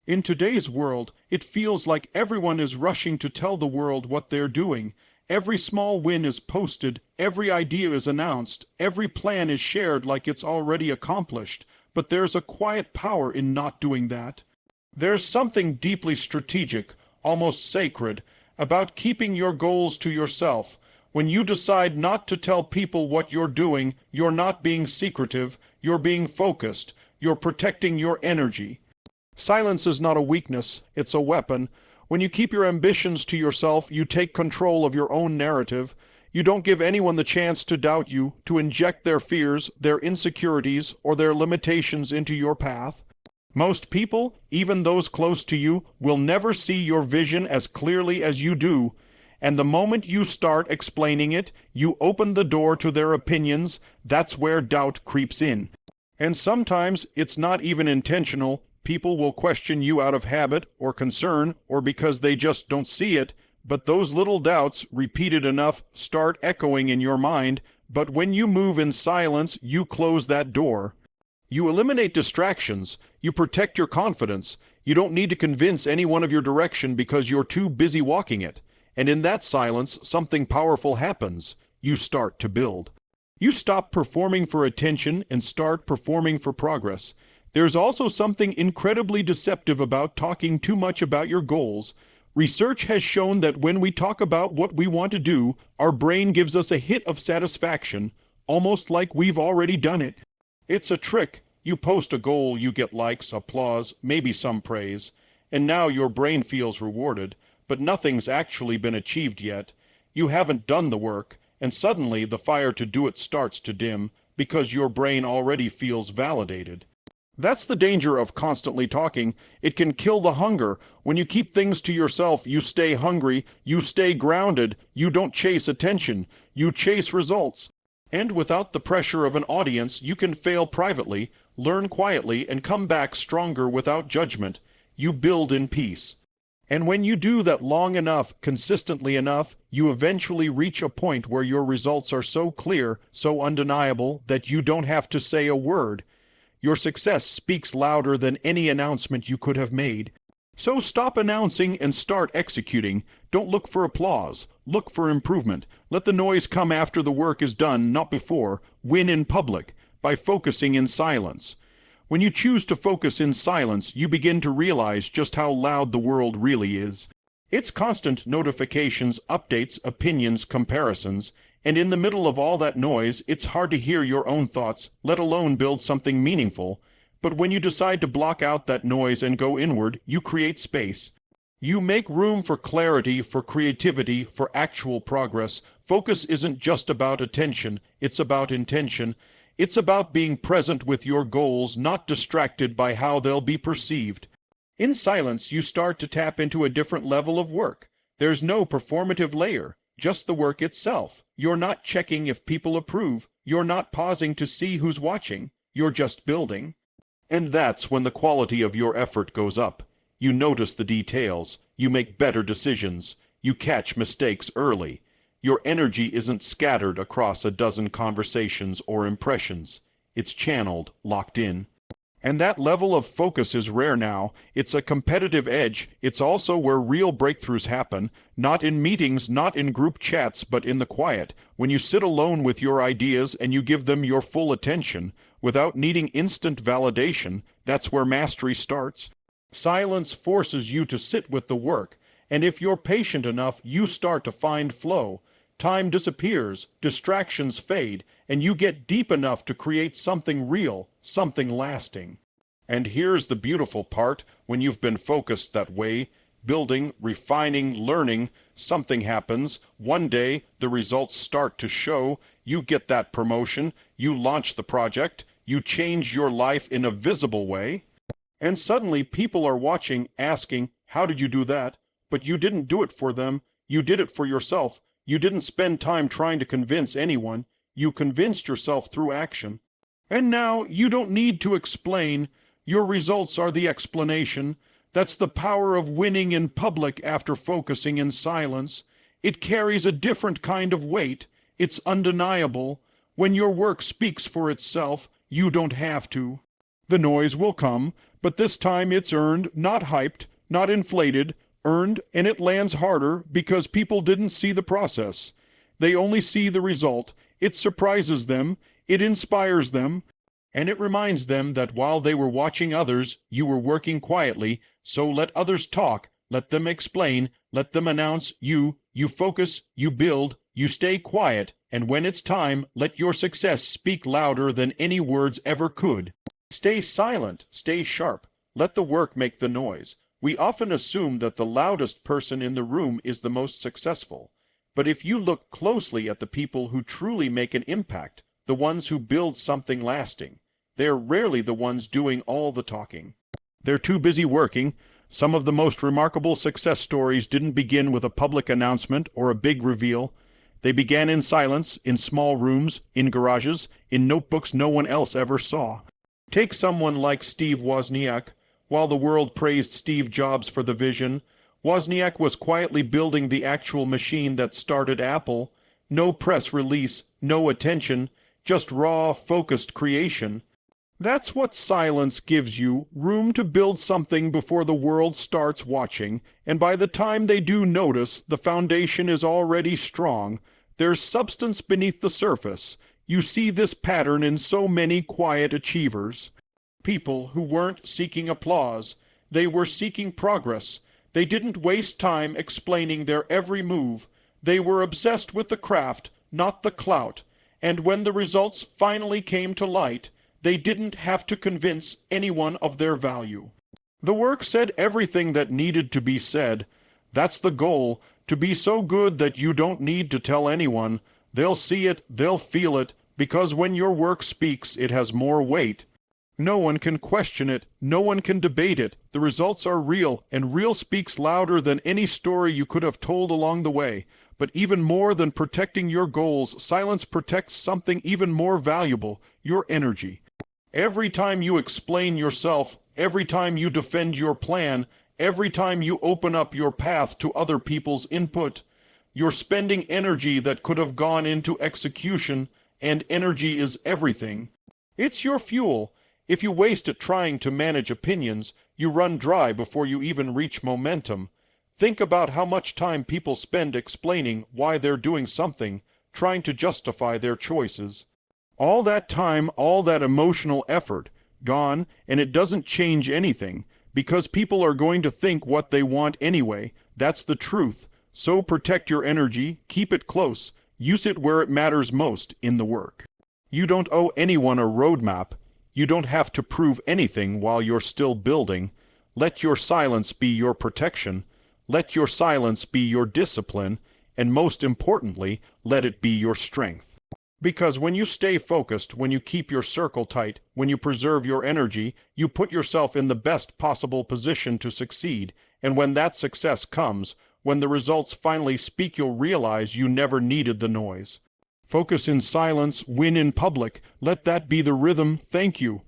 In today's world, it feels like everyone is rushing to tell the world what they're doing. Every small win is posted, every idea is announced, every plan is shared like it's already accomplished. But there's a quiet power in not doing that. There's something deeply strategic, almost sacred, about keeping your goals to yourself. When you decide not to tell people what you're doing, you're not being secretive, you're being focused, you're protecting your energy. Silence is not a weakness, it's a weapon. When you keep your ambitions to yourself, you take control of your own narrative. You don't give anyone the chance to doubt you, to inject their fears, their insecurities, or their limitations into your path. Most people, even those close to you, will never see your vision as clearly as you do. And the moment you start explaining it, you open the door to their opinions. That's where doubt creeps in. And sometimes it's not even intentional. People will question you out of habit or concern or because they just don't see it. But those little doubts, repeated enough, start echoing in your mind. But when you move in silence, you close that door. You eliminate distractions. You protect your confidence. You don't need to convince anyone of your direction because you're too busy walking it. And in that silence, something powerful happens. You start to build. You stop performing for attention and start performing for progress. There's also something incredibly deceptive about talking too much about your goals. Research has shown that when we talk about what we want to do, our brain gives us a hit of satisfaction, almost like we've already done it. It's a trick. You post a goal, you get likes, applause, maybe some praise, and now your brain feels rewarded, but nothing's actually been achieved yet. You haven't done the work, and suddenly the fire to do it starts to dim because your brain already feels validated. That's the danger of constantly talking. It can kill the hunger. When you keep things to yourself, you stay hungry, you stay grounded, you don't chase attention, you chase results. And without the pressure of an audience, you can fail privately, learn quietly, and come back stronger without judgment. You build in peace. And when you do that long enough, consistently enough, you eventually reach a point where your results are so clear, so undeniable, that you don't have to say a word. Your success speaks louder than any announcement you could have made. So stop announcing and start executing. Don't look for applause. Look for improvement. Let the noise come after the work is done, not before. Win in public, by focusing in silence. When you choose to focus in silence, you begin to realize just how loud the world really is. It's constant notifications, updates, opinions, comparisons. And in the middle of all that noise, it's hard to hear your own thoughts, let alone build something meaningful. But when you decide to block out that noise and go inward, you create space. You make room for clarity, for creativity, for actual progress. Focus isn't just about attention, it's about intention. It's about being present with your goals, not distracted by how they'll be perceived. In silence, you start to tap into a different level of work. There's no performative layer. Just the work itself. You're not checking if people approve. You're not pausing to see who's watching. You're just building. And that's when the quality of your effort goes up. You notice the details. You make better decisions. You catch mistakes early. Your energy isn't scattered across a dozen conversations or impressions. It's channeled, locked in. And that level of focus is rare now. It's a competitive edge. It's also where real breakthroughs happen, not in meetings, not in group chats, but in the quiet, when you sit alone with your ideas and you give them your full attention, without needing instant validation. That's where mastery starts. Silence forces you to sit with the work, and if you're patient enough, you start to find flow. Time disappears, distractions fade, and you get deep enough to create something real, something lasting. And here's the beautiful part: when you've been focused that way, building, refining, learning, something happens. One day, the results start to show. You get that promotion, you launch the project, you change your life in a visible way. And suddenly people are watching, asking, how did you do that? But you didn't do it for them, you did it for yourself. You didn't spend time trying to convince anyone. You convinced yourself through action. And now you don't need to explain. Your results are the explanation. That's the power of winning in public after focusing in silence. It carries a different kind of weight. It's undeniable. When your work speaks for itself, you don't have to. The noise will come, But this time it's earned, not hyped, not inflated, earned, and it lands harder because people didn't see the process. They only see the result. It surprises them, it inspires them, and it reminds them that while they were watching others, you were working quietly. So let others talk, let them explain, let them announce. You focus, you build, you stay quiet, and when it's time, let your success speak louder than any words ever could. Stay silent, stay sharp, let the work make the noise. We often assume that the loudest person in the room is the most successful. But if you look closely at the people who truly make an impact, the ones who build something lasting, they're rarely the ones doing all the talking. They're too busy working. Some of the most remarkable success stories didn't begin with a public announcement or a big reveal. They began in silence, in small rooms, in garages, in notebooks no one else ever saw. Take someone like Steve Wozniak. While the world praised Steve Jobs for the vision, Wozniak was quietly building the actual machine that started Apple. No press release, no attention, just raw, focused creation. That's what silence gives you, room to build something before the world starts watching, and by the time they do notice, the foundation is already strong. There's substance beneath the surface. You see this pattern in so many quiet achievers. People who weren't seeking applause, they were seeking progress. They didn't waste time explaining their every move. They were obsessed with the craft, not the clout. And when the results finally came to light, they didn't have to convince anyone of their value. The work said everything that needed to be said. That's the goal, to be so good that you don't need to tell anyone. They'll see it, they'll feel it, because when your work speaks, it has more weight. No one can question it, no one can debate it. The results are real, and real speaks louder than any story you could have told along the way. But even more than protecting your goals, silence protects something even more valuable, your energy. Every time you explain yourself, every time you defend your plan, every time you open up your path to other people's input, you're spending energy that could have gone into execution, and energy is everything. It's your fuel. If you waste it trying to manage opinions, you run dry before you even reach momentum. Think about how much time people spend explaining why they're doing something, trying to justify their choices. All that time, all that emotional effort, gone, and it doesn't change anything, because people are going to think what they want anyway. That's the truth. So protect your energy, keep it close, use it where it matters most, in the work. You don't owe anyone a roadmap. You don't have to prove anything while you're still building. Let your silence be your protection. Let your silence be your discipline. And most importantly, let it be your strength. Because when you stay focused, when you keep your circle tight, when you preserve your energy, you put yourself in the best possible position to succeed. And when that success comes, when the results finally speak, you'll realize you never needed the noise. Focus in silence, win in public. Let that be the rhythm. Thank you.